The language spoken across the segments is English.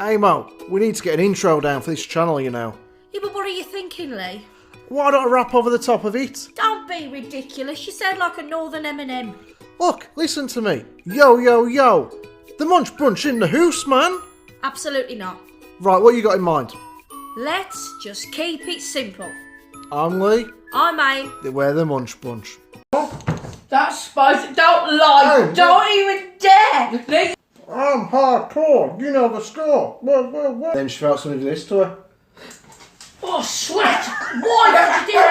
Hey Mo, we need to get an intro down for this channel, you know. Yeah, but what are you thinking, Leigh? Why don't I rap over the top of it? Don't be ridiculous. You sound like a northern M&M. Look, listen to me. Yo, yo, yo. The Munch Brunch in the house, man. Absolutely not. Right, what you got in mind? Let's just keep it simple. I'm Leigh. I'm Aim. We're the Munch Brunch. That's spicy. Don't lie. Hey, don't even dare. Leigh. I'm hardcore. You know the score. Whoa. Then she felt something to this to her. Oh, sweat. Why did you do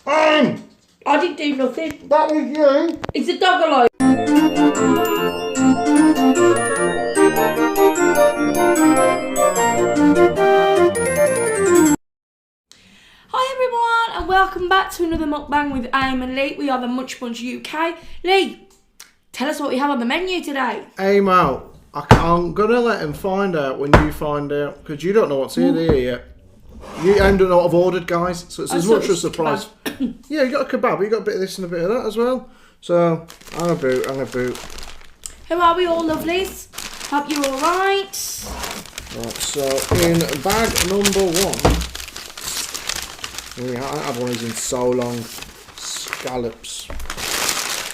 that? I didn't do nothing. That was you. Is the dog alive? Hi everyone and welcome back to another mukbang with Aim and Leigh. We are the Munch UK. Leigh, tell us what we have on the menu today. Hey Mo, I'm gonna let him find out when you find out, because you don't know what's in here yet. You don't know what I've ordered, guys, so it's as much a surprise. Yeah, you got a kebab, you got a bit of this and a bit of that as well. So, I'm a boot. How are we all, lovelies? Hope you're alright. Right, so in bag number one, I haven't had one of these in so long. Scallops.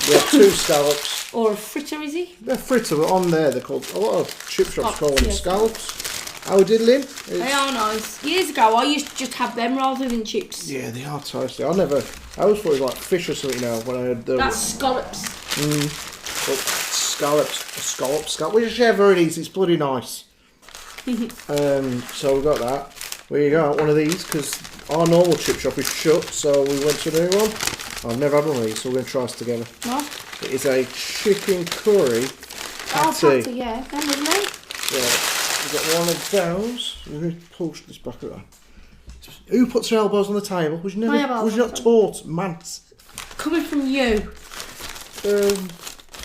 We have two scallops. Or a fritter, is he? They're fritter, but on there they're called, a lot of chip shops call them scallops. How we diddling? They are nice. Years ago I used to just have them rather than chips. Yeah, they are tasty. I always thought it was like fish or something now when I had the... That's scallops. Scallops, whichever it is, it's bloody nice. So we got that. We got one of these because our normal chip shop is shut, so we went to a new one. I've never had one of these, so we're going to try this together. What? It is a chicken curry patti. Oh, patti, yeah. Come with me. Yeah, we've got one of those. Let me push this back around. Who puts their elbows on the table? Was you not taught, Mance? Coming from you.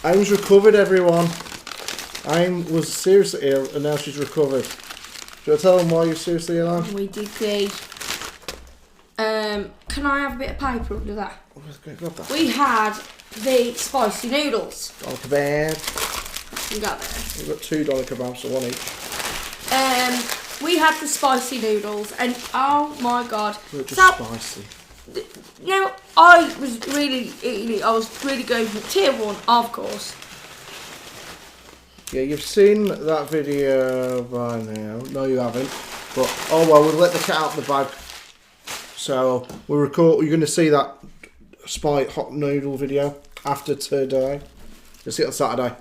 Aim's recovered, everyone. Aim was seriously ill and now she's recovered. Should I tell them why you're seriously ill, Aim? We did see. Can I have a bit of paper under that? Grab that. We had the spicy noodles. Doner kebab. You got there. We've got two doner kebabs, so one each. We had the spicy noodles and oh my god. They're just spicy. Now, I was really eating it. I was really going for tier one, of course. Yeah, you've seen that video by now. No, you haven't. But, oh well, we'll let the cat out of the bag. So, you're going to see that spy hot noodle video after today. You'll see it on Saturday.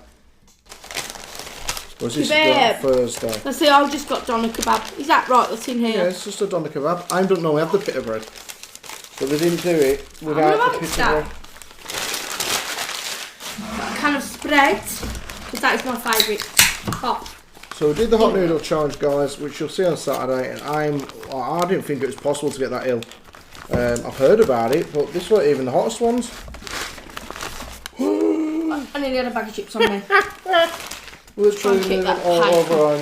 Or is this Thursday? Let's see, I've just got doner kebab. Is that right, that's in here? Yeah, it's just a doner kebab. I don't know, we have the pita bread. But they didn't do it without the pita bread. That kind of spread, because that is my favourite hot. So we did the hot noodle challenge, guys, which you'll see on Saturday, and I didn't think it was possible to get that ill. I've heard about it, but this wasn't even the hottest ones. I nearly had a bag of chips on me. Literally all over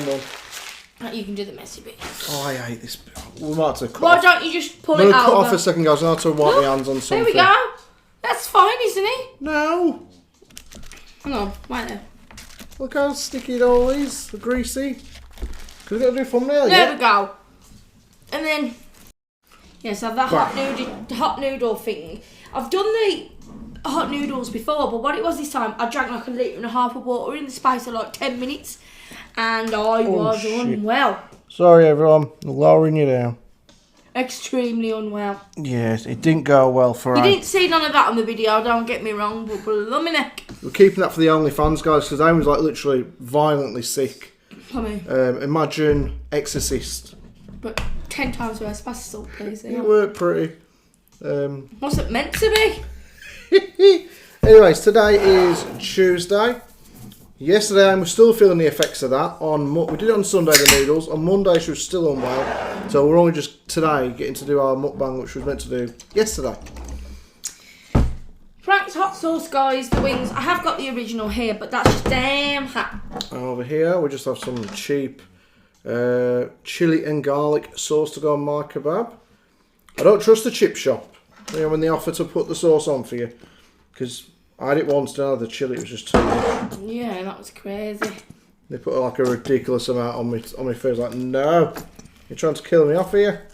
Iron. You can do the messy bit. Oh, I hate this bit. We might have to cut Why off. don't you just pull I'm it going to out? cut off a second, guys. I'll have to wipe my hands on something. There we go. That's fine, isn't it? No. Hang on, right there. Look how sticky it all is. The greasy. Because we've got to do thumbnail, There we go. And then, yes, I have that Right. hot noodle thing. I've done the hot noodles before, but what it was this time, I drank like 1.5 litres of water in the space of like 10 minutes. And I was unwell. Sorry, everyone. I'm lowering you down. Extremely unwell. Yes, it didn't go well for us. You didn't see none of that on the video, don't get me wrong, but blooming neck. We're keeping that for the OnlyFans, guys, because I was like literally violently sick. Imagine Exorcist. But 10 times worse, pass the salt, please. It worked pretty. What's it meant to be? Anyways, today is Tuesday. Yesterday I was still feeling the effects of that. We did it on Sunday, the noodles. On Monday she was still unwell. So we're only just today getting to do our mukbang, which we was meant to do yesterday. Frank's hot sauce, guys, the wings. I have got the original here, but that's just damn hot. Over here we just have some cheap chilli and garlic sauce to go on my kebab. I don't trust the chip shop, you know, when they offer to put the sauce on for you, because I had it once, now the chilli was just too much. Yeah, that was crazy. They put like a ridiculous amount on me food. I was like, no, you're trying to kill me off here.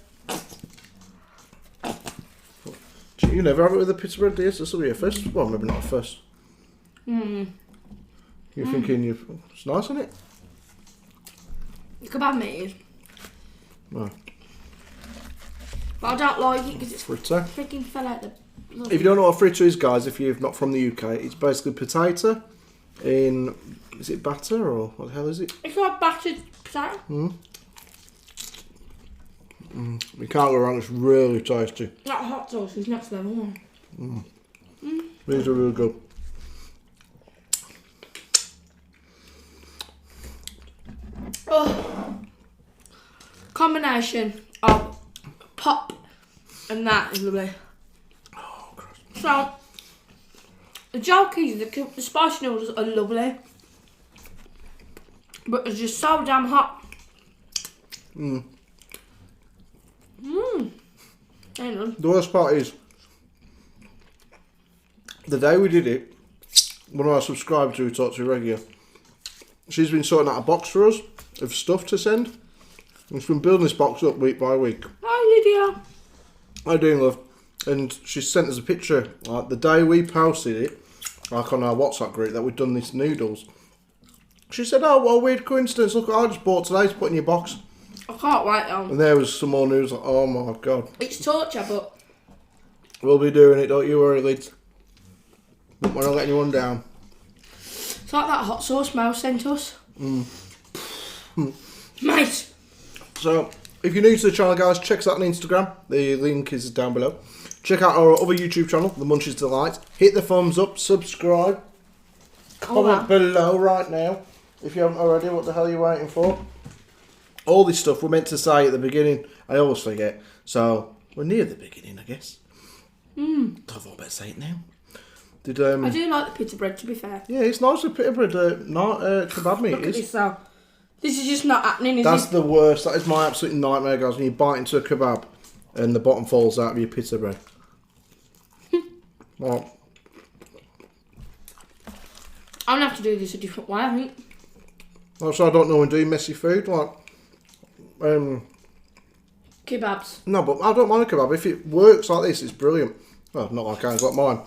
You never have it with a pita bread, do you? This will be a first. Well, maybe not a first. You're thinking it's nice, isn't it? Kebab meat is. No. But I don't like it because it's Fritter. freaking fell out the... If you don't know what a fritter is, guys, if you're not from the UK, it's basically potato in... Is it batter or what the hell is it? It's like battered potato. You can't go wrong, it's really tasty. That hot sauce is next level. These are really good. Oh. Combination of pop and that is lovely. Oh, Christ. So, the jolkies, the spicy noodles are lovely. But it's just so damn hot. The worst part is, the day we did it, one of our subscribers who we talk to regular, she's been sorting out a box for us of stuff to send. And she's been building this box up week by week. Hi, Lydia. How you doing, love? And she sent us a picture, like the day we posted it, like on our WhatsApp group, that we'd done these noodles. She said, oh, what a weird coincidence, look what I just bought today to put in your box. I can't wait though. And there was some more news, like, oh my God. It's torture, but... We'll be doing it, don't you worry, Leeds. We're not letting anyone down. It's like that hot sauce Mel sent us. Mate. So, if you're new to the channel, guys, check us out on Instagram. The link is down below. Check out our other YouTube channel, The Munchies Delight. Hit the thumbs up, subscribe. Comment below right now. If you haven't already, what the hell are you waiting for? All this stuff we're meant to say at the beginning, I always forget. So, we're near the beginning, I guess. I thought I'd say it now. I do like the pita bread, to be fair. Yeah, it's nice with pita bread, not kebab meat. Look at this though. This is just not happening, is That's it? the worst. That is my absolute nightmare, guys, when you bite into a kebab and the bottom falls out of your pita bread. Well, I'm going to have to do this a different way, I think. also, I don't know when doing messy food, like... Kebabs. No, but I don't mind a kebab. If it works like this, it's brilliant. Well, not like I've got mine.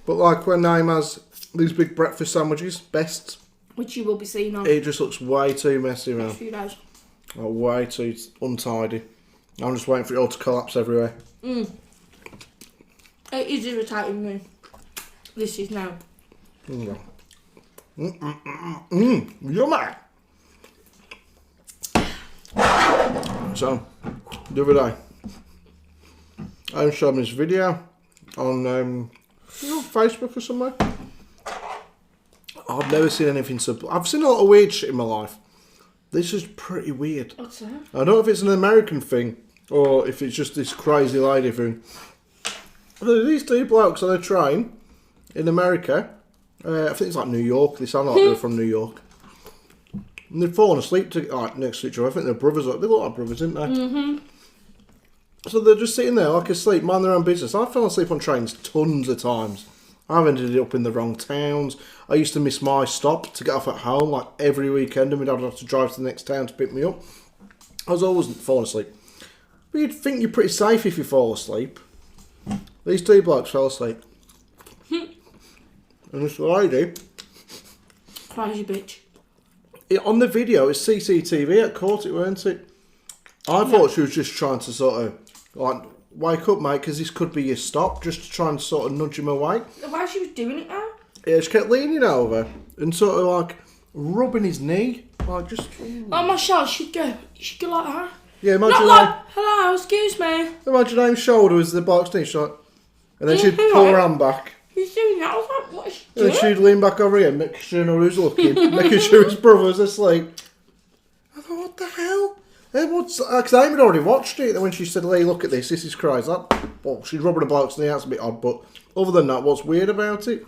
But like when Naeem has these big breakfast sandwiches, best. Which you will be seeing on It just looks way too messy, man. next few days. Like, way too untidy. I'm just waiting for it all to collapse everywhere. It is irritating me. This is now. Yummy! So, the other day, I showed me this video on Facebook or somewhere. I've never seen anything so... I've seen a lot of weird shit in my life. This is pretty weird. What's that? I don't know if it's an American thing or if it's just this crazy lady thing. There are these two blokes on a train in America. I think it's like New York. They sound like they're from New York. And they've fallen asleep next to each other. I think they're brothers. They look like brothers, didn't they? So they're just sitting there like asleep, mind their own business. I fell asleep on trains tons of times. I've ended up in the wrong towns. I used to miss my stop to get off at home like every weekend, and my dad would have to drive to the next town to pick me up. I was always falling asleep. But you'd think you're pretty safe if you fall asleep. These two blokes fell asleep. And this lady... Crazy bitch. On the video, it's CCTV at court, it weren't it? I thought she was just trying to sort of, like, wake up, mate, because this could be your stop, just to try and sort of nudge him away. The way she was doing it now? Yeah, she kept leaning over and sort of, like, rubbing his knee. Like, just... Oh, my child, she'd go like that. Yeah, imagine... Not like, hello, excuse me. Imagine her shoulder was the box knee, she's like... And then she'd pull her hand back. Who's doing that? I was like, what is she And doing? then she'd lean back over here, making sure no one was looking, making sure his brother was asleep. I thought, what the hell? Because Amy had already watched it, and when she said, Leigh, look at this is crazy. Well, she's rubbing her blokes in the ass a bit odd, but other than that, what's weird about it?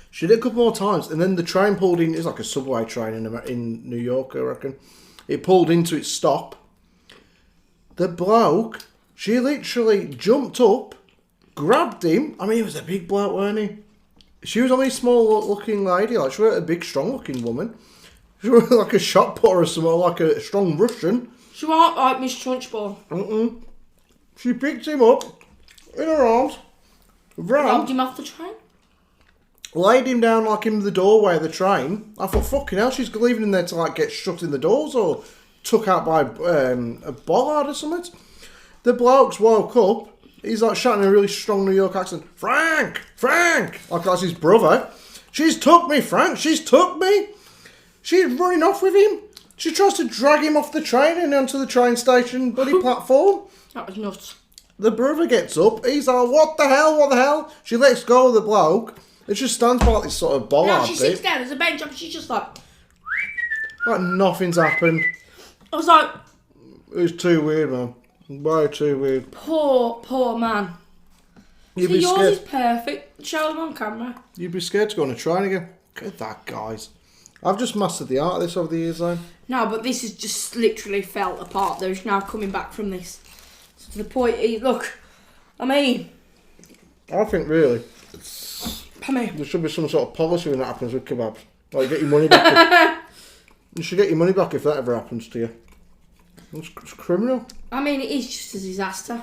She did it a couple more times, and then the train pulled in. It's like a subway train in New York, I reckon. It pulled into its stop. The bloke, she literally jumped up, grabbed him. I mean, he was a big bloke, weren't he? She was only a small looking lady, like she was a big, strong looking woman. She was like a shot putter or something, like a strong Russian. She won't like Miss Trunchbull. She picked him up in her arms, Robbed him off the train. laid him down like in the doorway of the train. I thought, fucking hell, she's leaving him there to like get shut in the doors or took out by a bollard or something. The blokes woke up. He's like shouting in a really strong New York accent, Frank! Frank! Like that's his brother. She's took me, Frank! She's took me! She's running off with him. She tries to drag him off the train and onto the train station bloody platform. That was nuts. The brother gets up. He's like, what the hell? What the hell? She lets go of the bloke. It just stands by like this sort of bollard Now she sits down, there's a bench up and she's just like nothing's happened. I was like, It was too weird, man. Way too weird. poor man. You'd See, be yours scared. is perfect. Show them on camera. You'd be scared to go on a train again. Look at that, guys. I've just mastered the art of this over the years, though. No, but this has just literally fell apart. There's now coming back from this. So to the point, look, I mean, I think really come here. there should be some sort of policy when that happens with kebabs. Like get your money back. You should get your money back if that ever happens to you. It's criminal. I mean, it is just a disaster.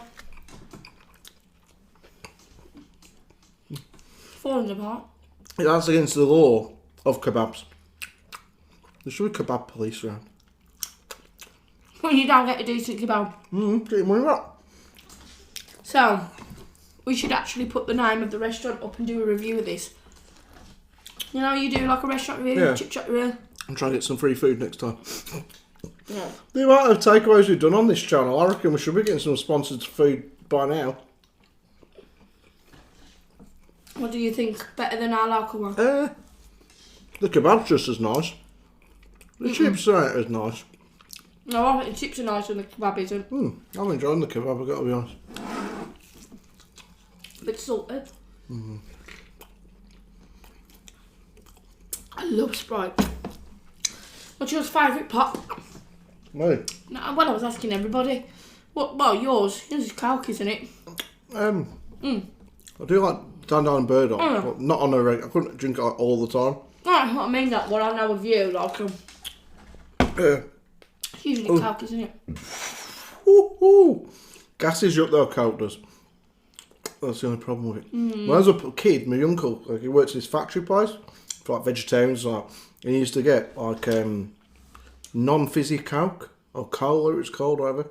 Falling apart. That's against the law of kebabs. There should be kebab police around. When you don't get a decent kebab. Get your money back. So, we should actually put the name of the restaurant up and do a review of this. You know, you do like a restaurant review, Yeah. chip chat review. I'm trying to get some free food next time. Yeah. The amount of takeaways we've done on this channel, I reckon we should be getting some sponsored food by now. What do you think? Better than our local one? The kebab's just as nice. The chips aren't as nice. No, I think the chips are nicer than the kebab isn't. I'm enjoying the kebab, I've got to be honest. A bit salted. I love Sprite. What's your favourite pop? Mate. No, well, I was asking everybody. What? Well, yours. Yours is Coke, isn't it? I do like Dandelion and Bird on, but not on a regular. I couldn't drink it like, all the time. Right, what I mean that. What I know of you, like, Yeah. it's usually Coke, isn't it? Gasses you up though, Coke does. That's the only problem with it. When I was a kid, my uncle, like, he worked at this factory place for like vegetarians, like, and he used to get like non-fizzy Coke or cola, it's called, whatever.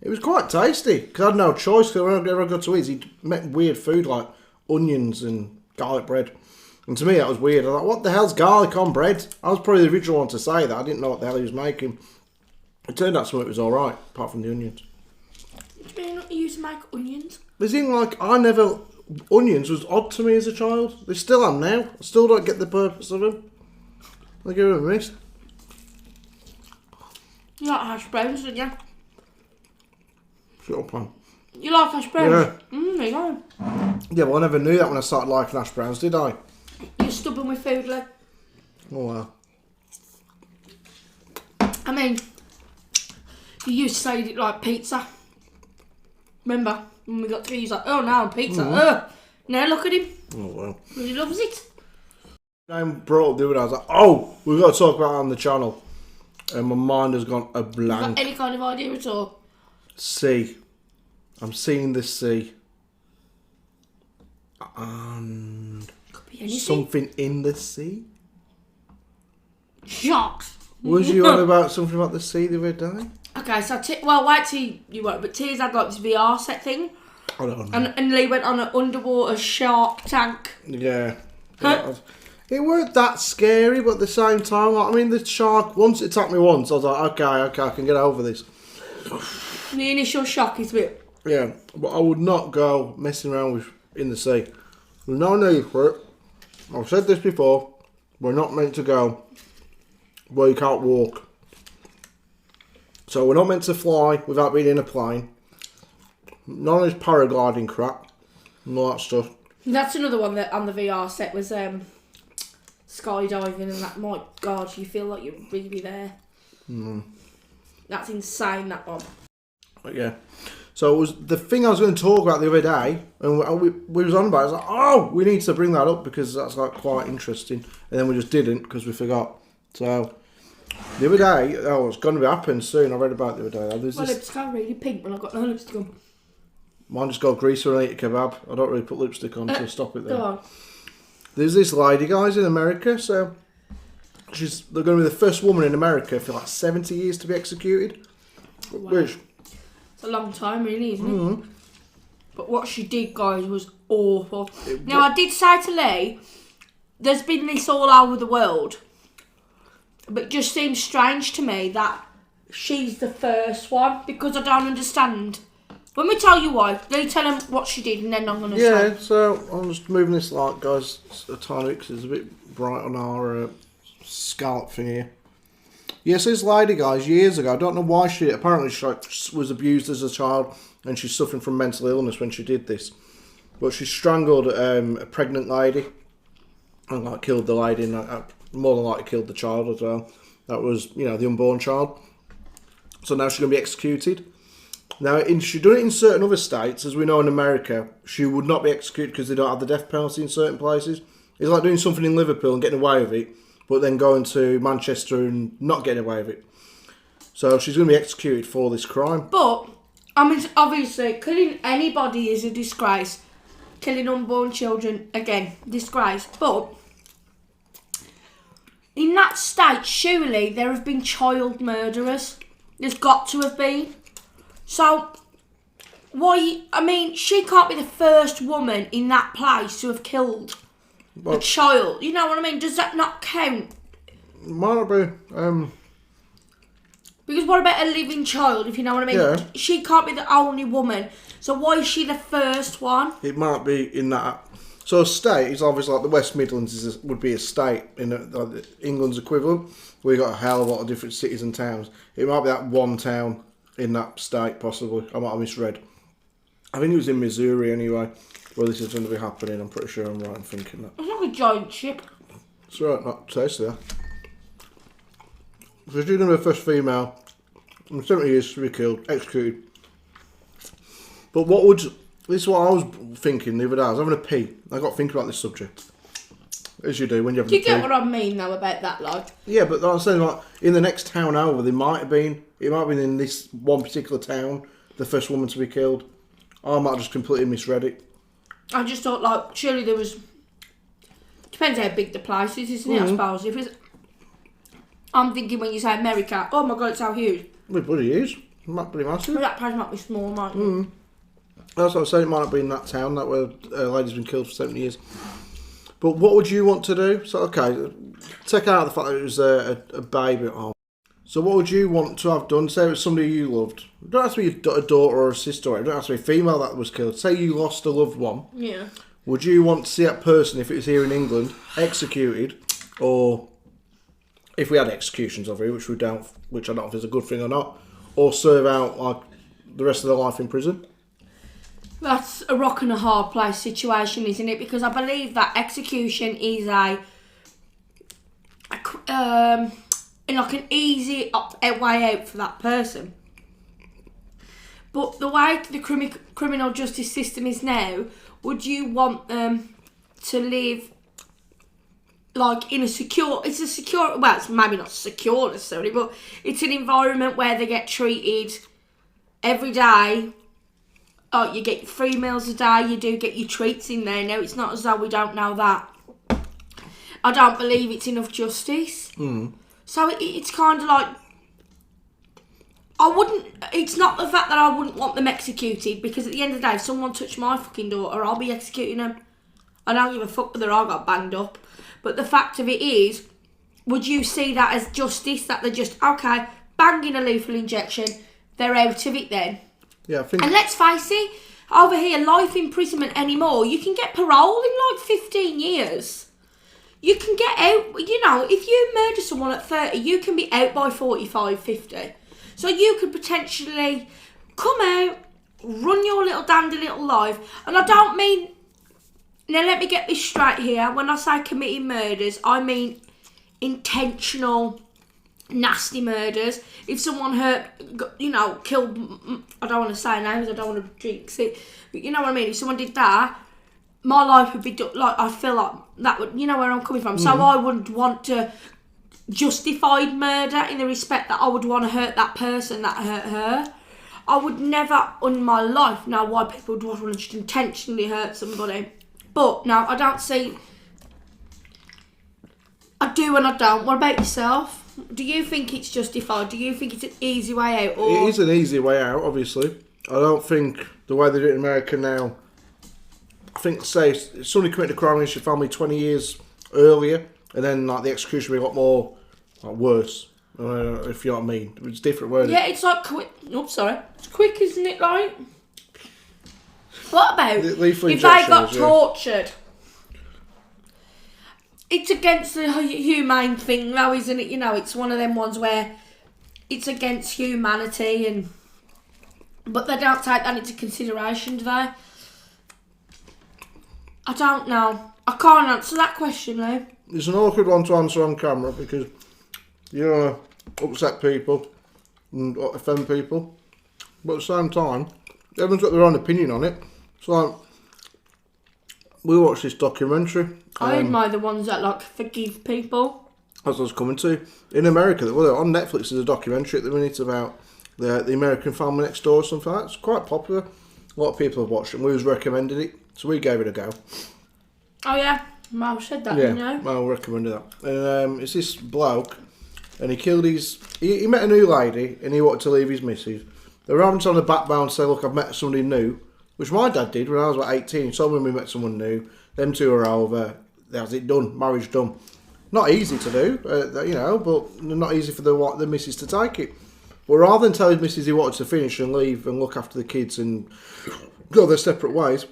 It was quite tasty because I had no choice. Because whenever I got to eat, he'd make weird food like onions and garlic bread. And to me, that was weird. I was like, what the hell's garlic on bread? I was probably the original one to say that. I didn't know what the hell he was making. It turned out something was alright, apart from the onions. Do you not used to make onions? The thing, like, onions was odd to me as a child. They still am now. I still don't get the purpose of them. I give them a miss. You like hash browns, don't you? Shut up, man. You like hash browns? Yeah. There you go. Yeah, well, I never knew that when I started liking hash browns, did I? You're stubborn with food, like. Oh, well. I mean, you used to say like pizza. Remember when we got to he's like, oh now pizza. Now look at him. Oh, well. He loves it. I brought up the other day, I was like, oh, we've got to talk about it on the channel. And my mind has gone a blank. Got any kind of idea at all? Sea. I'm seeing the sea. And Could be anything. something in the sea? Sharks. Was you on about something about the sea the other day? Okay, so wait till you won't. But T's had like this VR set thing, I don't know. and Leigh went on an underwater shark tank. Yeah. Huh? It weren't that scary, but at the same time, like, I mean, the shark, once it attacked me once, I was like, okay, I can get over this. The initial shock is a bit. Yeah, but I would not go messing around with in the sea. There's no need for it. I've said this before. We're not meant to go where you can't walk. So we're not meant to fly without being in a plane. None of this paragliding crap and all that stuff. That's another one that on the VR set was skydiving, and that. My God, you feel like you're really there. That's insane. That one. But yeah. So it was the thing I was going to talk about the other day, and we was on about it. I was like, oh, we need to bring that up because that's like quite interesting. And then we just didn't because we forgot. So The other day, it's going to happen soon. I read about it the other day. My lips go really pink when I've got no lipstick on. Mine just got grease when I eat a kebab. I don't really put lipstick on to stop it there. Go on. There's this lady, guys, in America. So they're going to be the first woman in America for like 70 years to be executed. Wow. Which, it's a long time, really, isn't it? But what she did, guys, was awful. Now, I did say to Leigh, there's been this all over the world. But it just seems strange to me that she's the first one, because I don't understand. Let me tell you why. Leigh, tell them what she did, and then I'm going to say. Yeah, so I'm just moving this light, guys, a tiny bit, because it's a bit bright on our scalp thing here. Yes, this lady, guys, years ago, I don't know why apparently she was abused as a child, and she's suffering from mental illness when she did this. But she strangled a pregnant lady, and killed the lady, and more than likely killed the child as well. That was, the unborn child. So now she's going to be executed. Now, she's done it in certain other states. As we know in America, she would not be executed because they don't have the death penalty in certain places. It's like doing something in Liverpool and getting away with it, but then going to Manchester and not getting away with it. So she's going to be executed for this crime. But, I mean, obviously, killing anybody is a disgrace. Killing unborn children, again, disgrace. But in that state, surely there have been child murderers. There's got to have been. So, why? I mean, she can't be the first woman in that place to have killed a child. You know what I mean? Does that not count? Might not be. Because what about a living child, if you know what I mean? Yeah. She can't be the only woman. So why is she the first one? It might be in that. So a state is obviously like the West Midlands would be a state in like England's equivalent. We've got a hell of a lot of different cities and towns. It might be that one town in that state, possibly. I might have misread. I think it was in Missouri anyway, where this is going to be happening. I'm pretty sure I'm right in thinking that. It's like a giant ship. It's right, not tasty there. So she's going to be the first female in 70 years to be killed, executed. But this is what I was thinking the other day. I was having a pee. I got thinking about this subject. As you do when you have a pee. Do you get what I mean, though, about that, like? Yeah, but I'm saying, like, in the next town over, it might have been in this one particular town, the first woman to be killed. I might have just completely misread it. I just thought, like, surely there was... Depends how big the place is, isn't it, I suppose? If it's... I'm thinking when you say America, oh my God, it's how huge. Well, it bloody is. It might be massive. Well, that place might be small, might it? That's what I'm saying. It might have been that town that where a lady's been killed for 70 years. But what would you want to do? So, okay, take out the fact that it was a baby. Oh. So what would you want to have done? Say it was somebody you loved. It don't have to be a daughter or a sister. It don't have to be a female that was killed. Say you lost a loved one. Yeah. Would you want to see that person, if it was here in England, executed? Or if we had executions over here, which I don't know if it's a good thing or not, or serve out like the rest of their life in prison? That's a rock and a hard place situation, isn't it? Because I believe that execution is like an easy way out for that person. But the way the criminal justice system is now, would you want them to live like in it's maybe not secure necessarily, but it's an environment where they get treated every day. Oh, you get 3 meals a day, you do get your treats in there. Now, it's not as though we don't know that. I don't believe it's enough justice. So it's kind of like, it's not the fact that I wouldn't want them executed, because at the end of the day, if someone touched my fucking daughter, I'll be executing them. I don't give a fuck whether I got banged up. But the fact of it is, would you see that as justice, that they're just, okay, banging a lethal injection, they're out of it then? Yeah, I think... And let's face it, over here, life imprisonment anymore, you can get parole in like 15 years. You can get out, if you murder someone at 30, you can be out by 45, 50. So you could potentially come out, run your little dandy little life. And I don't mean, now let me get this straight here, when I say committing murders, I mean intentional nasty murders. If someone killed, I don't want to say names, I don't want to jinx it, but you know what I mean, if someone did that, my life would be like, I feel like that would, you know where I'm coming from. So I wouldn't want to justified murder in the respect that I would want to hurt that person that hurt her. I would never in my life know why people would want to just intentionally hurt somebody. But no, I don't see... I do and I don't. What about yourself? Do you think it's justified? Do you think it's an easy way out? Or... It is an easy way out, obviously. I don't think the way they do it in America now... I think, say, if somebody committed a crime against your family 20 years earlier, and then like the execution would be a lot more worse, if you know what I mean. It's different, word. Yeah, it's like quick. Oh, sorry. It's quick, isn't it, like? What about if they got tortured? It's against the humane thing, though, isn't it? You know, it's one of them ones where it's against humanity, but they don't take that into consideration, do they? I don't know. I can't answer that question, though. It's an awkward one to answer on camera because you don't want to upset people and offend people, but at the same time, everyone's got their own opinion on it. It's like, we watched this documentary. I admire the ones that like forgive people. As I was coming to, in America, well, on Netflix there's a documentary at the minute about the American Family Next Door or something like that. It's quite popular. A lot of people have watched it and we was recommended it, so we gave it a go. Oh yeah, Mal said that, didn't you? Mal recommended that. And it's this bloke, and he killed his... He met a new lady, and he wanted to leave his missus. They were having to on the backbound say, look, I've met somebody new, which my dad did when I was about 18. He told me we met someone new. Them two are over. That's it, done. Marriage done. Not easy to do, but not easy for the missus to take it. But rather than tell his missus he wanted to finish and leave and look after the kids and go their separate ways,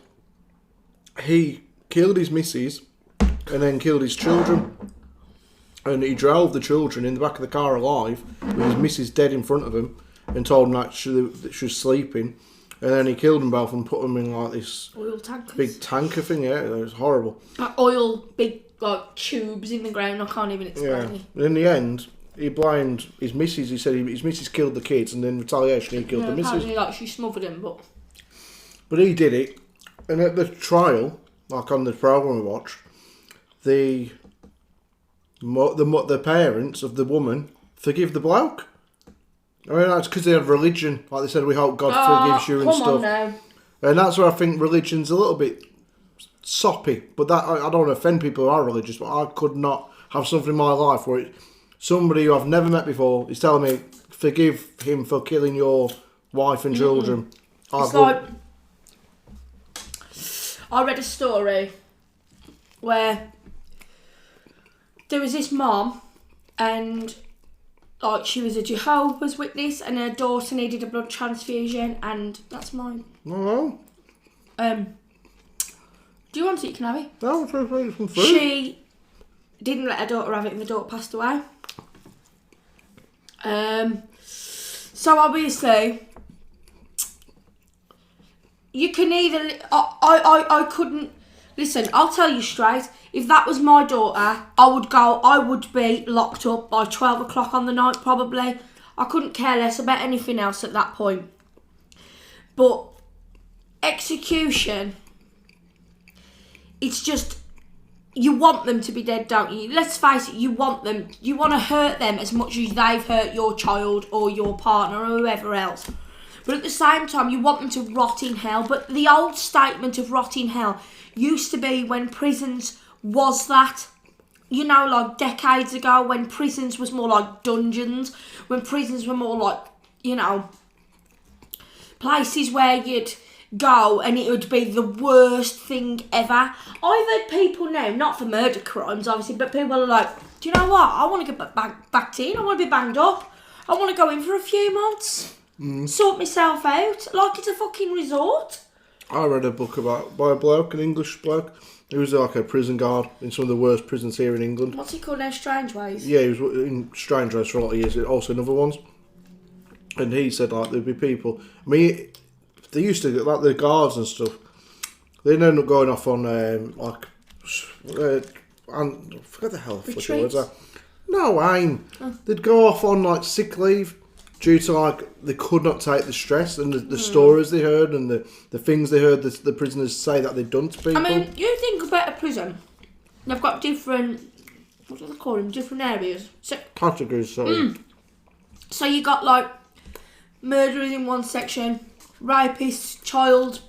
he killed his missus and then killed his children. And he drove the children in the back of the car alive with his missus dead in front of him and told them that she was sleeping. And then he killed them both and put them in like this oil tankers. Big tanker thing. Yeah, it was horrible. Like oil, big like tubes in the ground. I can't even explain it. And in the end, he blamed his missus. He said his missus killed the kids, and in retaliation, he killed the missus. Apparently, like she smothered him, but he did it. And at the trial, like on the program we watched, the parents of the woman forgive the bloke. I mean, that's because they have religion. Like they said, we hope God forgives you and stuff. Come on now. And that's where I think religion's a little bit soppy. But that I don't want to offend people who are religious, but I could not have something in my life where somebody who I've never met before is telling me, forgive him for killing your wife and children. It's like, I read a story where there was this mom and like she was a Jehovah's Witness and her daughter needed a blood transfusion, and that's mine. No. Do you want it? You can have it. No, it's from food. She didn't let her daughter have it and the daughter passed away. So obviously you can either... I couldn't... Listen, I'll tell you straight. If that was my daughter, I would be locked up by 12 o'clock on the night, probably. I couldn't care less about anything else at that point. But execution, it's just... You want them to be dead, don't you? Let's face it, you want them. You want to hurt them as much as they've hurt your child or your partner or whoever else. But at the same time, you want them to rot in hell. But the old statement of rot in hell used to be when prisons was that. You know, like decades ago, when prisons was more like dungeons. When prisons were more like, you know, places where you'd go and it would be the worst thing ever. I've had people now, not for murder crimes obviously, but people are like, do you know what, I want to get back in, I want to be banged up, I want to go in for a few months, sort myself out, like it's a fucking resort. I read a book by a bloke, an English bloke. He was like a prison guard in some of the worst prisons here in England. What's he called now, Strange Ways? Yeah, he was in Strange Ways for a lot of years, also in other ones. And he said like there'd be people, I mean, they used to, like the guards and stuff, they'd end up going off on, and I forget the hell the words are. No, they'd go off on like sick leave due to like they could not take the stress and the stories they heard and the things they heard the prisoners say that they'd done to people. I mean, you think about a prison, they've got different what do they call them? Different areas. Categories, sorry. So you got like murderers in one section, rapists, child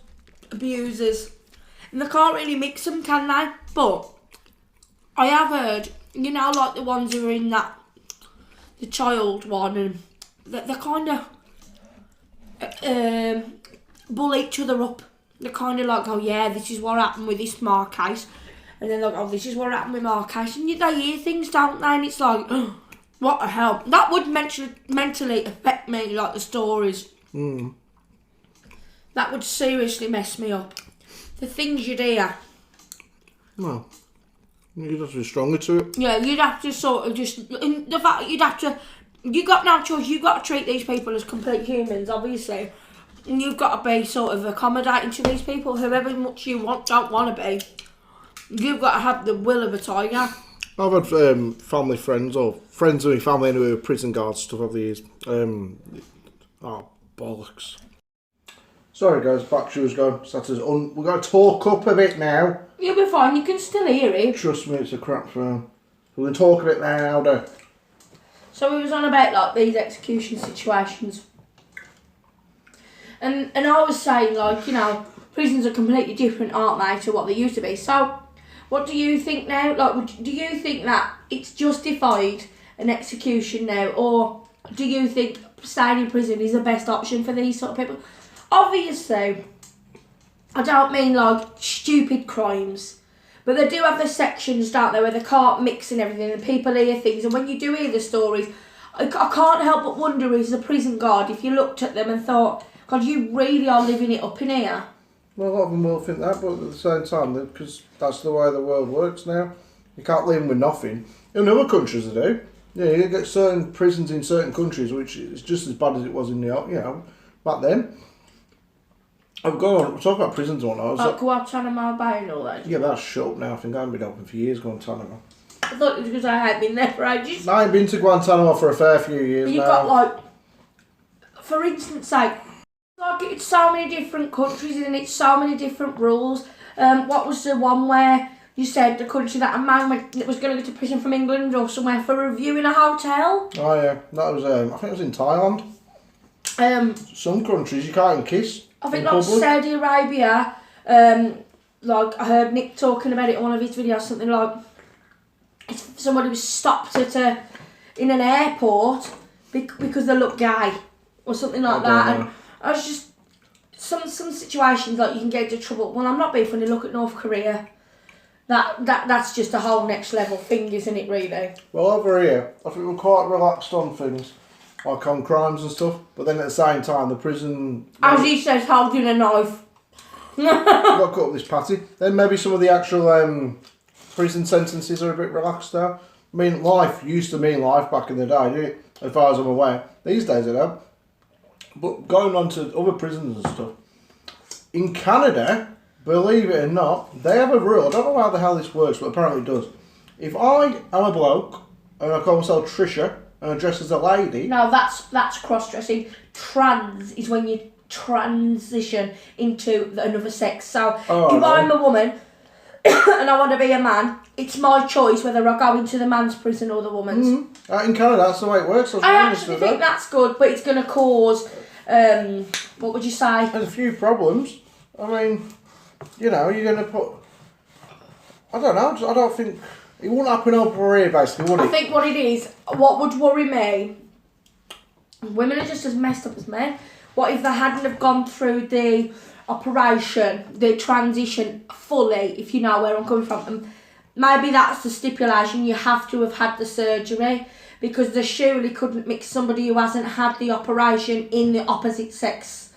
abusers, and they can't really mix them, can they? But I have heard, you know, like the ones who are in that, the child one, and they kind of bull each other up. They're kind of like, oh yeah, this is what happened with this Mark case, and then like, oh, this is what happened with Mark case, and they hear things, don't they? And it's like, oh, what the hell? That would mentally affect me, like the stories. That would seriously mess me up. The things you'd hear. Well, you'd have to be stronger to it. Yeah, you'd have to sort of just... And the fact that you'd have to... You've got no choice. You've got to treat these people as complete humans, obviously. And you've got to be sort of accommodating to these people, however much you don't want to be. You've got to have the will of a tiger. I've had family friends, or friends of my family anyway, who are prison guards stuff over the years. Oh, bollocks. Sorry guys, battery was going. So we've got to talk up a bit now. You'll be fine, you can still hear it. Trust me, it's a crap phone. We're going to talk a bit louder. So we was on about like these execution situations. And I was saying, like, you know, prisons are completely different, aren't they, to what they used to be. So what do you think now? Like, do you think that it's justified an execution now, or do you think staying in prison is the best option for these sort of people? Obviously, I don't mean like stupid crimes, but they do have the sections, don't they, where they can't mix and everything, and people hear things, and when you do hear the stories, I can't help but wonder, as a prison guard, if you looked at them and thought, God, you really are living it up in here. Well, a lot of them will think that, but at the same time, because that's the way the world works now, you can't leave them with nothing. In other countries they do. Yeah, you get certain prisons in certain countries, which is just as bad as it was in back then. I've gone talk about prisons or not. Like Guantanamo Bay and all that. Yeah, that's shut up now. I think I haven't been open for years, Guantanamo. I thought it was because I had been there for ages. I ain't been to Guantanamo for a fair few years You've got like, for instance, like it's so many different countries and it's so many different rules. What was the one where you said the country that a man was going to go to prison from England or somewhere for review in a hotel? Oh yeah, that was I think it was in Thailand. Some countries you can't even kiss. I think like Saudi Arabia, like I heard Nick talking about it on one of his videos, something like somebody was stopped in an airport because they look gay or something like that. And I was just, some situations like you can get into trouble. Well, I'm not being funny, look at North Korea. That's just a whole next level thing, isn't it, really? Well, over here, I think we're quite relaxed on things. Like on crimes and stuff, but then at the same time, the prison... As he says, holding a knife. You've got to cut up this patty. Then maybe some of the actual prison sentences are a bit relaxed now. I mean, life used to mean life back in the day, didn't it? As far as I'm aware. These days, I don't. But going on to other prisons and stuff. In Canada, believe it or not, they have a rule. I don't know how the hell this works, but apparently it does. If I am a bloke, and I call myself Trisha, and I dress as a lady... No, that's cross-dressing. Trans is when you transition into another sex. So if I'm a woman and I want to be a man, it's my choice whether I go into the man's prison or the woman's. In Canada, that's the way it works. I actually think that's good, but it's going to cause... what would you say? There's a few problems. I mean, you're going to put... I don't know, I don't think... It wouldn't happen over here, basically, would it? I think what it is, what would worry me, women are just as messed up as men. What if they hadn't have gone through the operation, the transition fully, if you know where I'm coming from? And maybe that's the stipulation, you have to have had the surgery, because they surely couldn't mix somebody who hasn't had the operation in the opposite sex.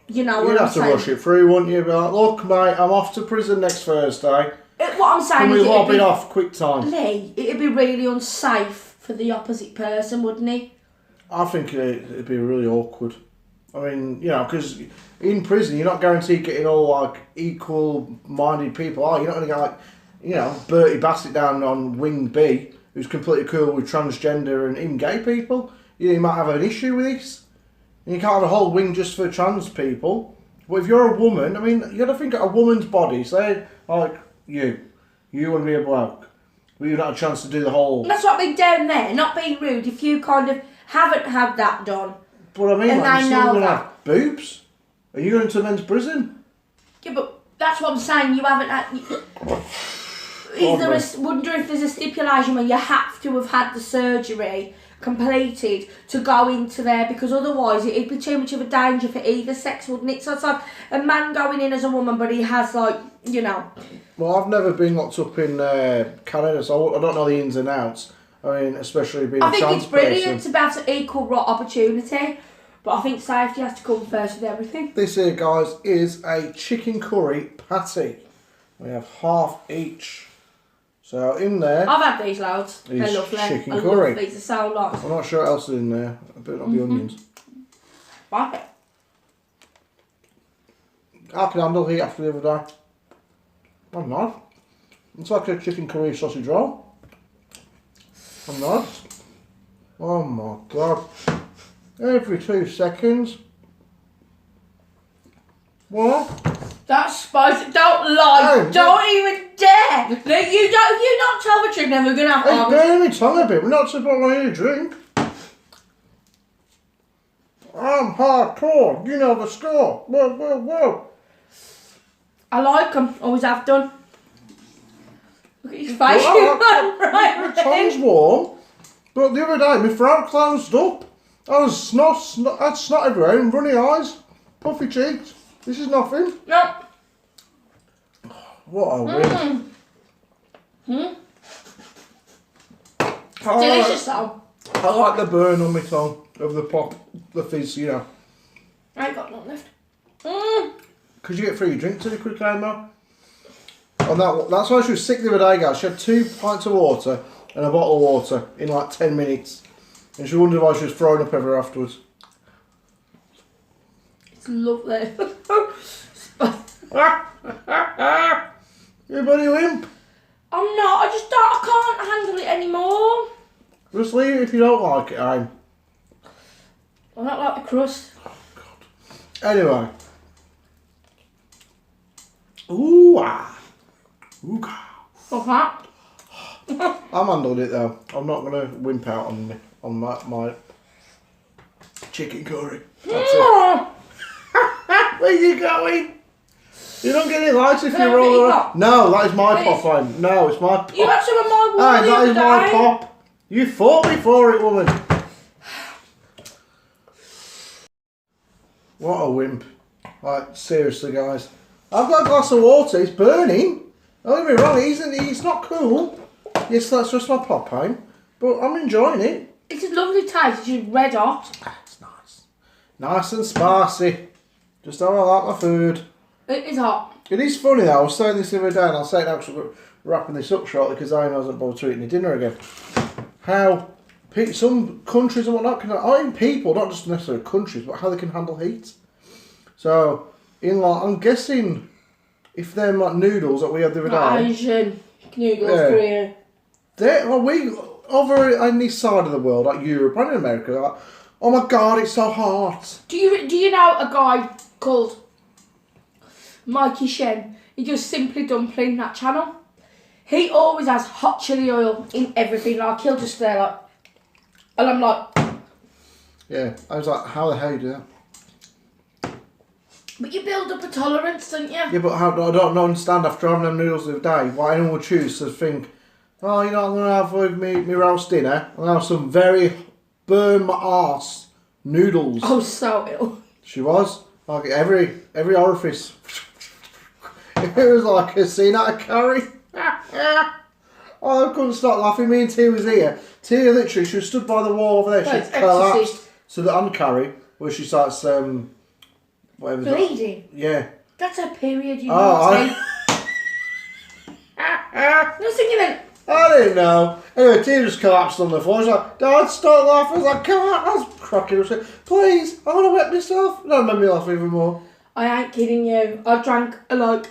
You know what I'm saying? You'd have to rush it through, wouldn't you? Be like, look, mate, I'm off to prison next Thursday. What I'm saying is... Can we lob it off quick time? Leigh, it'd be really unsafe for the opposite person, wouldn't it? I think it'd be really awkward. I mean, because in prison you're not guaranteed getting all like equal-minded people, are you? You're not going to get like, Bertie Bassett down on wing B, who's completely cool with transgender and even gay people. You might have an issue with this. And you can't have a whole wing just for trans people. But if you're a woman, I mean, you got to think of a woman's body. Say, like, you want to be a bloke. But you've not had a chance to do the whole... That's what I mean down there, not being rude, if you kind of haven't had that done. But I mean, And like, they you're still know going to that. have boobs? Are you going to men's prison? Yeah, but that's what I'm saying, you haven't had... Wonder if there's a stipulation where you have to have had the surgery completed to go into there, because otherwise it'd be too much of a danger for either sex, wouldn't it? So it's like a man going in as a woman, but he has, like, you know... Well, I've never been locked up in Canada, so I don't know the ins and outs. I mean, especially being a trans person. I think it's brilliant to be able to equal opportunity, but I think safety has to come first with everything. This here, guys, is a chicken curry patty. We have half each. So in there... I've had these loads. They're lovely. Chicken curry. These are so nice. I'm not sure what else is in there. I bet not the onions. Right. I can handle heat after the other day. Oh, nice. It's like a chicken curry sausage roll. Oh, nice. Oh my god. Every 2 seconds. What? That's spicy. Don't lie. Hey, don't even dare. No, you don't. If you not tell the truth, then we're gonna have Hey, arguments. burn me tongue a bit. We're not supposed to need a drink. I'm hardcore. You know the score. Whoa, whoa, whoa. I like them. Always have done. Look at his face. Well, Right. my tongue's warm. But the other day, my throat closed up. I was I had snot everywhere and runny eyes. Puffy cheeks. This is nothing. No. What a win. Delicious though. I like the burn on my tongue of the pop, the fizz, you know. I ain't got nothing left. Because you get free drinks really quick, Emma. And that's why she was sick the other day, guys. She had 2 pints of water and a bottle of water in like 10 minutes. And she wondered why she was throwing up everywhere afterwards. It's lovely. You bloody wimp. I'm not. I can't handle it anymore. Just leave it if you don't like it, I'm. I don't like the crust. Anyway. Ooh, ah. Ooh, What's that? I'm handled it though. I'm not going to wimp out on my chicken curry. That's it. Where you going? You don't get any lights if you roll around. No, that is my pop, I'm. No, it's my pop. You had some of my water. Aye, that is my pop. You fought me for it, woman. What a wimp. Like, seriously, guys. I've got a glass of water. It's burning. Don't get me wrong, it's not cool. Yes, that's just my pop, I'm. But I'm enjoying it. It's a lovely taste. It's just red hot. It's nice. Nice and spicy. Just how I like my food. It is hot. It is funny though, I was saying this the other day, and I'll say it now because we're wrapping this up shortly because I hasn't bothered to eat any dinner again. How some countries and whatnot can, I mean people, not just necessarily countries, but how they can handle heat. So, I'm guessing if they're like noodles that we had the other day. Asian noodles, Yeah. Korea. We over on this side of the world, like Europe and in America, like, oh my god, it's so hot. Do you know a guy called Mikey Shen? He does Simply Dumpling, that channel. He always has hot chili oil in everything. Like, he'll just stare like... And I'm like... Yeah, I was like, how the hell you do that? But you build up a tolerance, don't you? Yeah, but I don't understand after having them noodles the other day, why anyone would choose to think, oh, you know, I'm going to have with me roast dinner, I'm going to have some very burn my arse noodles. I was so ill. She was. Like, every orifice. It was like a scene out of Carrie. Oh, I couldn't stop laughing. Me and Tia was here. Tia literally, she was stood by the wall over there. She collapsed to the Carrie, where she starts, whatever. Bleeding? Yeah. That's a period, you Oh, know. I was thinking then... I didn't know. Anyway, Tia just collapsed on the floor. She's like, Dad, stop laughing. I was like, come on. I was cracking. I was like, please, I want to wet myself. That made me laugh even more. I ain't kidding you. I drank, like,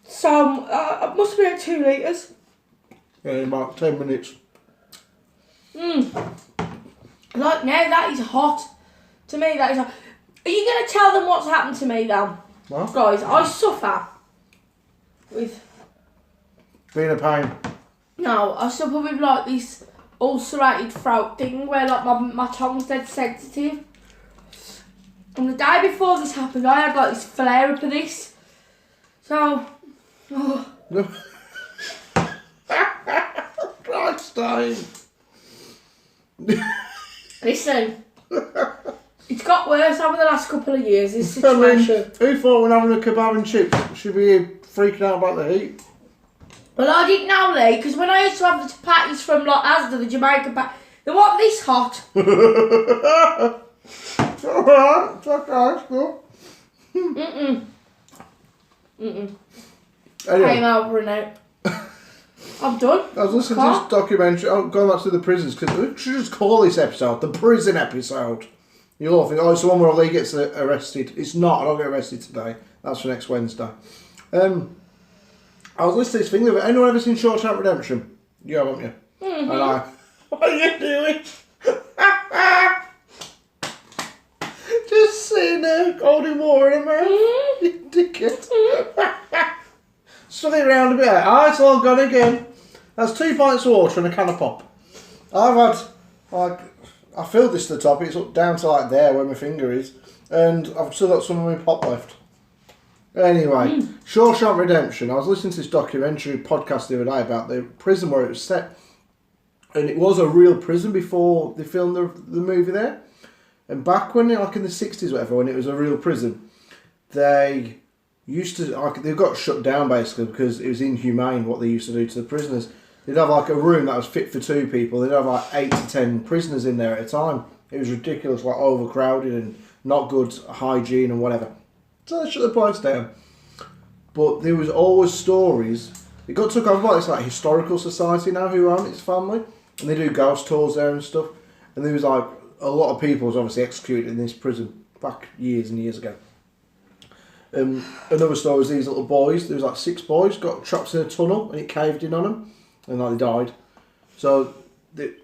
some... it must have been 2 litres. Yeah, in about 10 minutes. Like, now that is hot. To me, that is hot. Are you going to tell them what's happened to me, then? What? Guys, I suffer with... Being a pain. No, I suffer with like this ulcerated throat thing where like my tongue's dead sensitive. And the day before this happened, I had like this flare up of this. So, Christine. Listen, it's got worse over the last couple of years, this I mean, situation. who thought when having a kebab and chips should be freaking out about the heat? Well, I didn't know, Leigh, because when I used to have the patties from like Asda, the Jamaican patty, they weren't this hot. It's alright, it's okay, it's cool. Anyway. I'm over and out. I'm done. I was listening to this documentary, going back to the prisons, because we should just call this episode the prison episode. You'll all think, oh, it's the one where Leigh gets arrested. It's not, I don't get arrested today. That's for next Wednesday. I was listening to this thing, anyone ever seen Shawshank Redemption? You haven't you? Mm-hmm. And what are you doing? Just sitting there holding water in her mouth. You dickhead. Swing it around a bit. It's all gone again. That's 2 pints of water and a can of pop. I've had, I filled this to the top. It's up down to like there where my finger is. And I've still got some of my pop left. Anyway, Shawshank Redemption. I was listening to this documentary podcast the other day about the prison where it was set. And it was a real prison before they filmed the movie there. And back when, like in the 60s, whatever, when it was a real prison, they used to, they got shut down basically because it was inhumane what they used to do to the prisoners. They'd have like a room that was fit for 2 people. They'd have like 8 to 10 prisoners in there at a time. It was ridiculous, like overcrowded and not good hygiene and whatever. So they shut the place down. But there was always stories. It got took over by this like historical society now who own its family. And they do ghost tours there and stuff. And there was like a lot of people was obviously executed in this prison back years and years ago. Another story was these little boys. There was like 6 boys got trapped in a tunnel and it caved in on them. And like they died. So... Can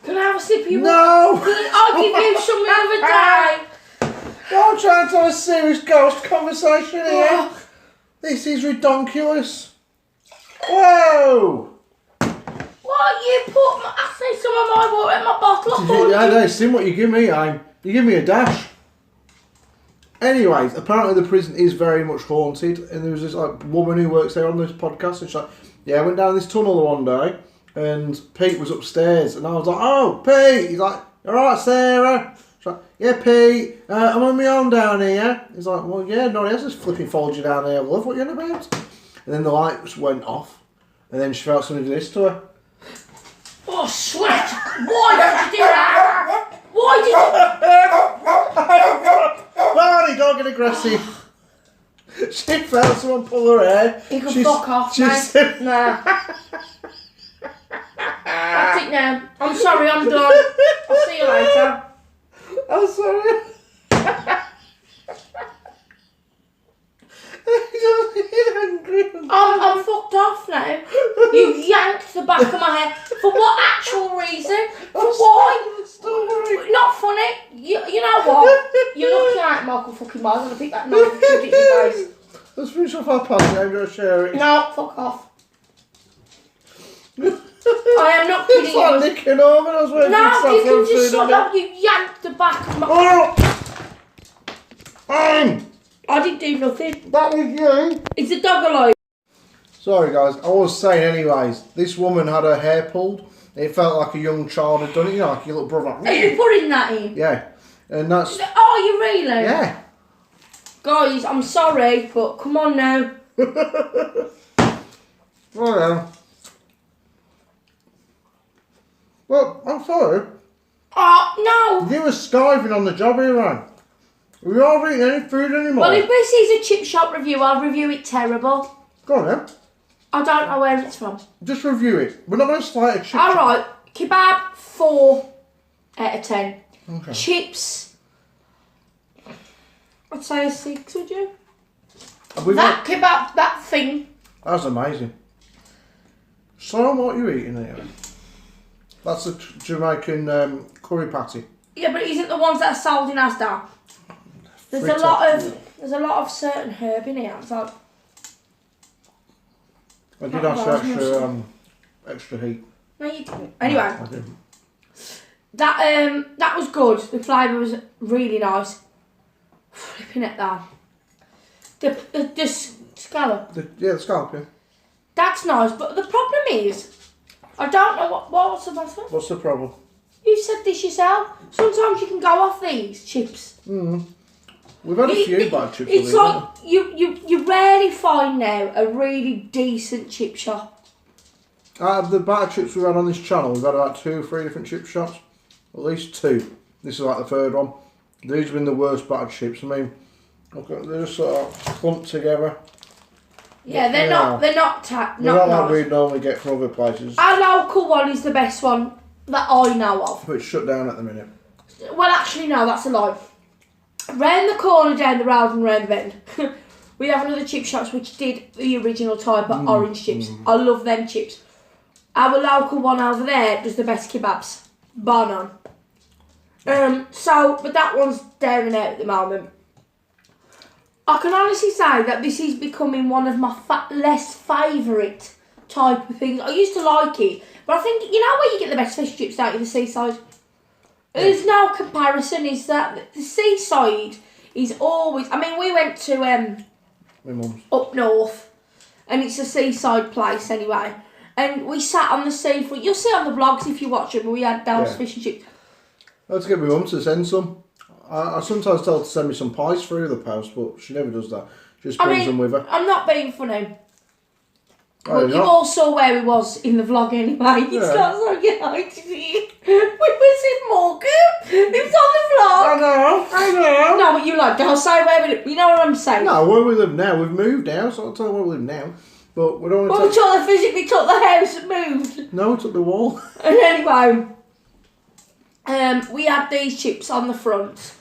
I have a sip of your No! water? I'll give you some the other day. I'm trying to have a serious ghost conversation here. Oh. This is redonkulous. Whoa! What? You put I see some of my water in my bottle. I don't see what you give me. You give me a dash. Anyways, apparently the prison is very much haunted, and there was this like woman who works there on this podcast, and she's like, "Yeah, I went down this tunnel one day, and Pete was upstairs, and I was like, oh, Pete." He's like, "All right, Sarah." She's like, "Yeah, Pete, I'm on my own down here." He's like, "Well, yeah, nobody else is flipping followed you down here, love. What are you on about?" And then the lights went off, and then she felt somebody do this to her. Oh, sweat! Why did you do that? Why did you... Barney, don't get aggressive. She felt someone pull her hair. You can fuck off, mate. Nah. That's it now. I'm sorry, I'm done. I'll see you later. I'm sorry. He's angry. I'm fucked off now. You yanked the back of my hair. For what actual reason? For why? Not funny. You know what? You're looking at Michael fucking Myers. I'm going to pick that knife and shoot it in your face. Let's finish off our party. I'm going to share it. No, fuck off. I am not kidding. It's like licking over. I was waiting No, for you can just shut up. You yanked the back of my... I didn't do nothing. That was you. Is the dog alive? Sorry guys, I was saying anyways, this woman had her hair pulled. It felt like a young child had done it, you know, like your little brother. Are you putting that in? Yeah. And that's... Oh, you really? Yeah. Guys, I'm sorry, but come on now. Well, well, I'm sorry. Oh, no. You were skiving on the job here, right? We aren't eating any food anymore. Well, if this is a chip shop review, I'll review it terrible. Go on then. I don't know where it's from. Just review it. We're not going to slide a chip. Alright, kebab, 4 out of 10. Okay. Chips, I'd say a 6, would you? That kebab, that thing. That's amazing. So what are you eating here? That's a Jamaican curry patty. Yeah, but it isn't the ones that are sold in Asda. There's a lot of certain herb in here. It's like... I did ask for extra extra heat. No, you didn't. Anyway, I didn't. that was good. The flavour was really nice. Flipping it down. The scallop. The scallop, yeah. That's nice, but the problem is, I don't know what's the matter. What's the problem? You said this yourself. Sometimes you can go off these chips. We've had a few bad chips. It's like you rarely find now a really decent chip shop. Out of the batter chips we've had on this channel, we've had about 2 or 3 different chip shops. At least 2. This is like the 3rd one. These have been the worst battered chips. I mean, they're just sort of clumped together. Yeah, they're not not nice. like we normally get from other places. Our local one is the best one that I know of. But it's shut down at the minute. Well, actually, no, that's a lie. Round the corner, down the road and round the bend, we have another chip shop which did the original type of orange chips. I love them chips. Our local one over there does the best kebabs. Bar none. But that one's down and out at the moment. I can honestly say that this is becoming one of my less favourite type of things. I used to like it, but I think, you know where you get the best fish chips out of the seaside? There's no comparison, is that the seaside is always... I mean, we went to My mum's. up north, and it's a seaside place anyway, and we sat on the seafront. You'll see on the vlogs if you watch them, we had those fish and chips. I had to get my mum to send some. I sometimes tell her to send me some pies through the post, but she never does that. She just brings them with her. I'm not being funny. Oh, But you all saw where we was in the vlog anyway. It's not so united. We was in Morgan. It was on the vlog. I know. No, but you like, don't say where we live. You know what I'm saying? No, where we live now. We've moved now, so I'll tell you where we live now. But we don't want to We physically took the house and moved. No, we took the wall. And anyway, we had these chips on the front.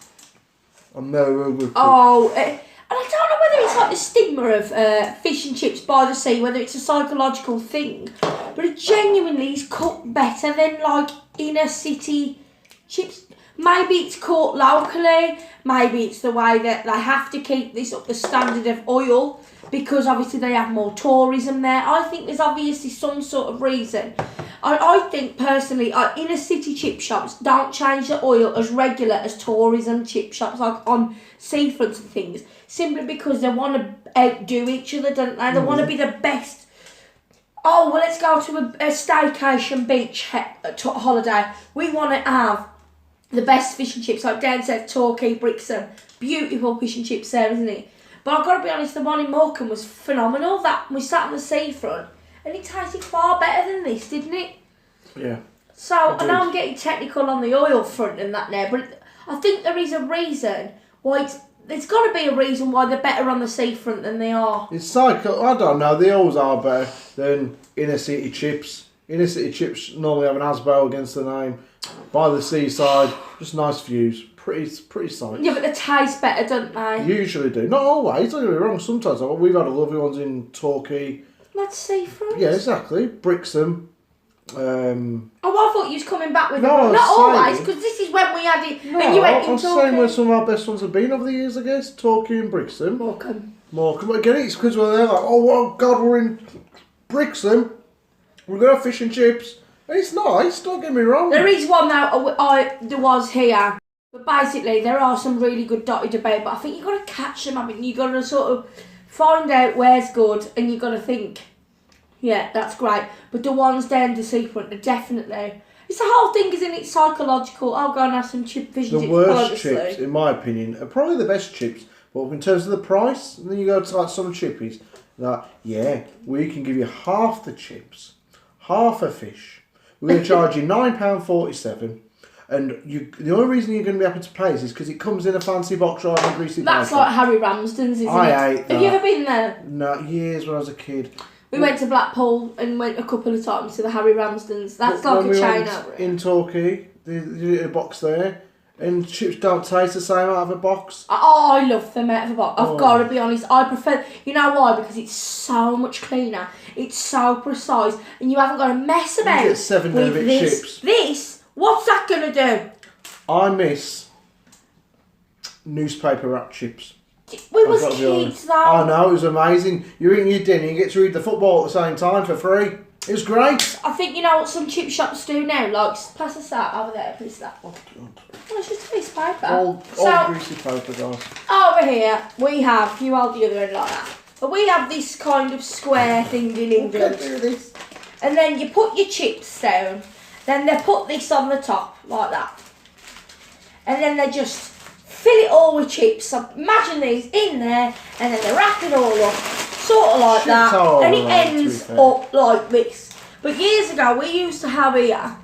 I'm never good. And I don't know whether it's like the stigma of fish and chips by the sea, whether it's a psychological thing, but it genuinely is cooked better than like inner city chips. Maybe it's caught locally, maybe it's the way that they have to keep this up the standard of oil because obviously they have more tourism there. I think there's obviously some sort of reason. I think personally, inner city chip shops don't change the oil as regular as tourism chip shops, like on seafronts and things, simply because they want to outdo each other, don't they? They want to be the best. Oh, well, let's go to a staycation beach holiday. We want to have the best fish and chips, like down south, Torquay, Brixham. Beautiful fish and chips there, isn't it? But I've got to be honest, the one in Morecambe was phenomenal. That we sat on the seafront. And it tasted far better than this, didn't it? Yeah. So, I know I'm getting technical on the oil front and that now, but I think there is a reason why there's got to be a reason why they're better on the seafront than they are. It's like, I don't know, they always are better than inner city chips. Inner city chips normally have an Asbo against the name. By the seaside, just nice views. Pretty sights. Yeah, but they taste better, don't they? Usually do. Not always, don't get me wrong. Sometimes. We've had lovely ones in Torquay. That's seafront. Yeah, exactly. Brixham. I thought you was coming back with No, not always, saying- because this is when we had it. No, when you went I'm in saying where Torquay. some of our best ones have been over the years, I guess. Torquay and Brixham. Morecambe. Again, it's because we're there like, oh God, we're in Brixham. We're going to have fish and chips. And it's nice, don't get me wrong. There is one now, there was here. But basically, there are some really good dotted about, but I think you've got to catch them. I mean, you've got to sort of find out where's good, and you've got to think, yeah, that's great. But the ones down the seafront are definitely... It's the whole thing, isn't it? Psychological. I'll go and have some fish and chips. The worst honestly. chips, in my opinion, are probably the best chips. But in terms of the price, and then you go to like some chippies, like, yeah, we can give you half the chips, half a fish. We're going to charge you £9.47. And the only reason you're going to be happy to pay is because it comes in a fancy box rather than greasy That's paper. like Harry Ramsden's, isn't it? I hate that. Have you ever been there? No, years when I was a kid. We went to Blackpool and went a couple of times to the Harry Ramsden's. That's But like when a chain went over it. in Torquay, they did a box there, and chips don't taste the same out of a box. Oh, I love them out of a box. I've Oh. got to be honest. I prefer... You know why? Because it's so much cleaner. It's so precise. And you haven't got to mess about get 7 with Novit this. chips. This? What's that going to do? I miss newspaper wrap chips. We was I've got to be honest. kids though. I know, it was amazing. You're eating your dinner, you get to read the football at the same time for free. It was great. I think you know what some chip shops do now. Like, pass us that over there, please. That. Oh, God. Oh, it's just a piece of paper. All greasy paper, guys. Over here, we have, you hold the other end like that, but we have this kind of square thing in England. Do this. And then you put your chips down, then they put this on the top, like that. And then they just fill it all with chips. So imagine these in there, and then they wrap it all up, sort of like that. And it ends up like this. But years ago, we used to have here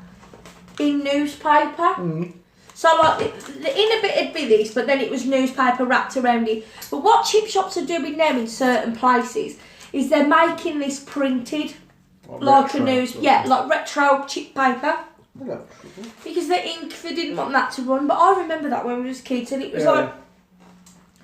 in newspaper. So like, in a bit it'd be this, but then it was newspaper wrapped around it. But what chip shops are doing now in certain places is they're making this printed, like a like retro chip paper. Because the ink, they didn't want that to run. But I remember that when we was kids, and it was like...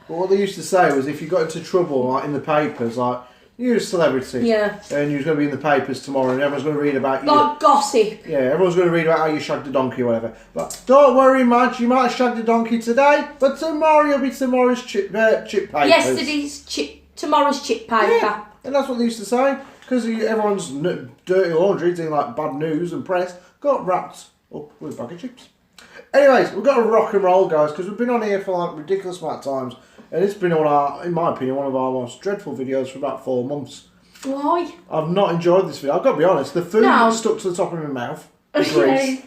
Well, what they used to say was if you got into trouble, like in the papers, like, you're a celebrity. Yeah. And you're going to be in the papers tomorrow and everyone's going to read about you. Like gossip. Yeah, everyone's going to read about how you shagged a donkey or whatever. But don't worry, Munch, you might have shagged a donkey today, but tomorrow you'll be tomorrow's chip papers. Yesterday's tomorrow's chip paper. Yeah, and that's what they used to say. Because everyone's dirty laundry, doing like bad news and press, got wrapped up with a bag of chips. Anyways, we've got to rock and roll, guys, because we've been on here for like ridiculous amount of times. And it's been in my opinion, one of our most dreadful videos for about 4 months. Why? I've not enjoyed this video. I've got to be honest. The food is stuck to the top of my mouth. The grease.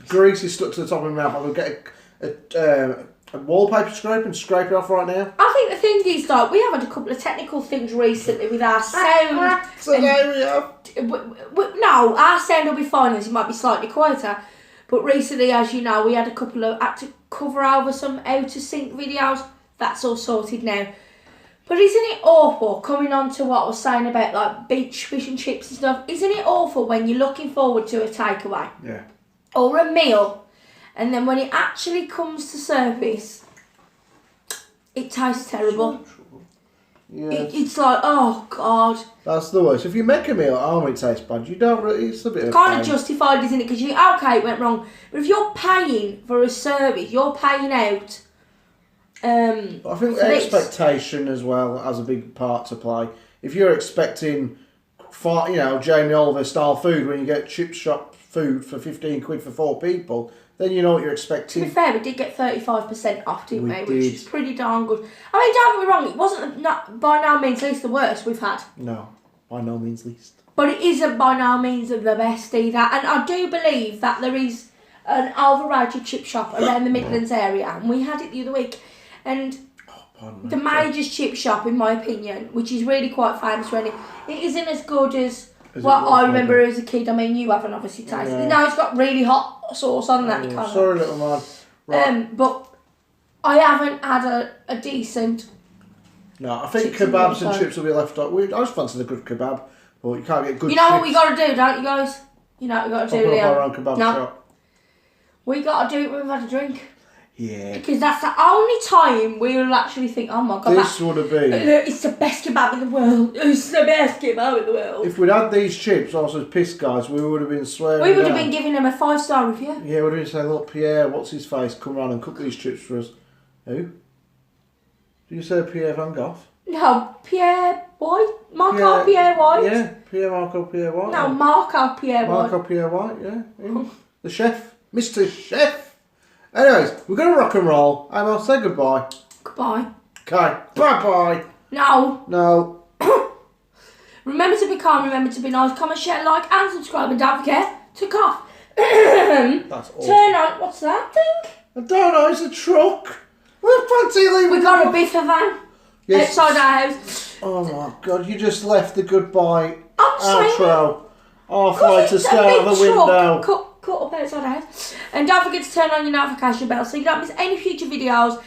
Grease is stuck to the top of my mouth. I'm going to get a wallpaper scrape and scrape it off right now. I think the thing is, like, we have had a couple of technical things recently with our sound. Today we have. No, our sound will be fine, as it might be slightly quieter. But recently, as you know, we had had to cover over some out of sync videos. That's all sorted now. But isn't it awful, coming on to what I was saying about like beach fish and chips and stuff, isn't it awful when you're looking forward to a takeaway? Yeah. Or a meal, and then when it actually comes to service, it tastes terrible. Yeah. It's like, oh God. That's the worst. If you make a meal at home, it tastes bad. You don't really, it's a bit of kind of justified, isn't it? Because you okay, it went wrong. But if you're paying for a service, you're paying out. I think expectation as well has a big part to play. If you're expecting, Jamie Oliver style food when you get chip shop food for 15 quid for 4 people, then you know what you're expecting. To be fair, we did get 35% off, didn't we? Which is pretty darn good. I mean, don't get me wrong, it wasn't by no means least the worst we've had. No, by no means least. But it isn't by no means the best either. And I do believe that there is an overrated chip shop around the Midlands area, and we had it the other week. And the Major's chip shop, in my opinion, which is really quite famous around it isn't as good as what I remember as a kid. I mean, you haven't obviously tasted it. Now it's got really hot sauce on that. You can't. Sorry, little man. Right. But I haven't had a decent. No, I think kebabs and chips will be left out. I just fancy a good kebab, but you can't get good. You know chips. what we got to do, don't you guys? You know what we got to do, Leigh. Our own kebab shop. We got to do it when we've had a drink. Yeah. Because that's the only time we will actually think, oh my God, this would have been... It's the best kebab in the world. It's the best kebab in the world. If we'd had these chips, also pissed guys, we would have been swearing. We would have been giving them a 5-star review. Yeah, we would have been saying, look, Pierre, what's his face, come round and cook these chips for us. Who? Did you say Pierre Van Gogh? No, Pierre White. Marco Pierre White. Yeah, Pierre Marco Pierre White. No, Marco Pierre White. Marco Pierre White, yeah. The chef. Mr. Chef. Anyways, we're going to rock and roll, and I'll say goodbye. Goodbye. Okay, bye-bye. No. Remember to be kind, remember to be nice, comment, share, like, and subscribe, and don't forget to cough. That's awesome. Turn on, what's that thing? I don't know, it's a truck. We got a biffer van outside our house. Oh my God, you just left the goodbye I'm outro halfway to stay out of the window. Cut up outside our house. And don't forget to turn on your notification bell so you don't miss any future videos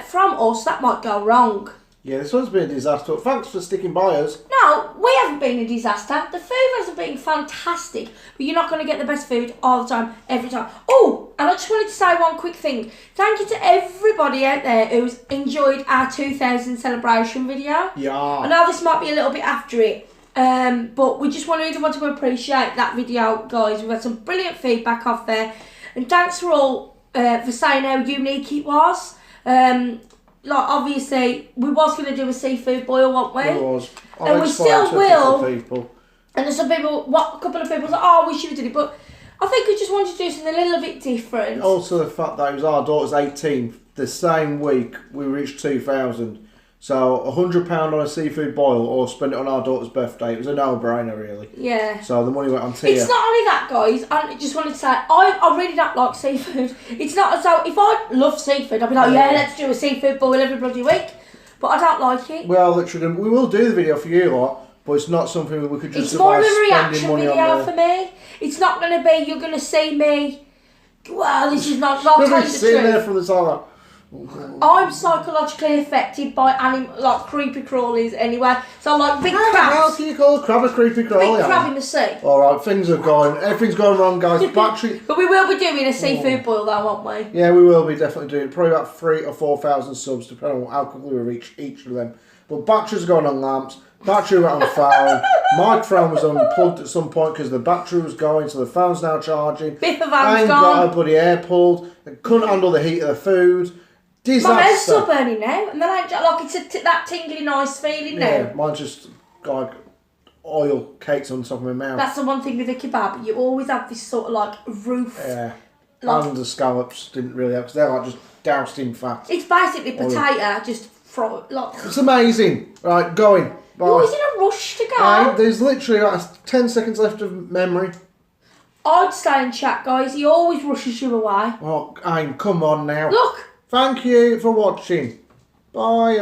from us that might go wrong. Yeah, this one's been a disaster. Thanks for sticking by us. No, we haven't been a disaster. The food hasn't been fantastic, but you're not going to get the best food all the time, every time. Oh, and I just wanted to say one quick thing. Thank you to everybody out there who's enjoyed our 2000 celebration video. Yeah. I know this might be a little bit after it, but we just really want to appreciate that video, guys. We've had some brilliant feedback off there, and thanks for all for saying how unique it was. Like, obviously, we was going to do a seafood boil, weren't we? It was. And we still will. People. And there's some people, a couple of people say, oh, I wish you did it, but I think we just wanted to do something a little bit different. Also, the fact that it was our daughter's 18th, the same week we reached 2,000. So £100 on a seafood boil or spend it on our daughter's birthday. It was a no-brainer, really. Yeah. So the money went on tier. It's not only that, guys. I just wanted to say, I really don't like seafood. It's not as though, if I love seafood, I'd be like, yeah, let's do a seafood boil every bloody week. But I don't like it. Well, literally, we will do the video for you lot, but it's not something we could just It's more of a spending reaction money video on for me. It's not going to be, you're going to see me, well, this is not, I'll tell you the sitting there truth. from the side. I'm psychologically affected by creepy crawlies anyway. So like big crabs. How can you call a crab a creepy crawly? Big crab in the sea. Alright, everything's going wrong, guys. Battery. But we will be doing a seafood boil though, won't we? Yeah, we will be definitely doing it. Probably about 3,000 or 4,000 subs, depending on how quickly we reach each of them. But batteries are going on lamps. Battery went on the phone. My phone was unplugged at some point because the battery was going, so the phone's now charging. Bit of I van's ain't gone. got a bloody air pulled. I couldn't handle the heat of the food. Disaster. My mouth's still burning now, and then it's that tingly nice feeling now. Yeah, mine's just like oil cakes on top of my mouth. That's the one thing with a kebab. You always have this sort of like roof. Yeah. Like, And the scallops didn't really help because they're like just doused in fat. it's basically potato, just fried. It's amazing. Right, going. Bye. You're always in a rush to go. There's literally like 10 seconds left of memory. I'd stay in chat, guys. He always rushes you away. Oh, come on now. Look. Thank you for watching. Bye.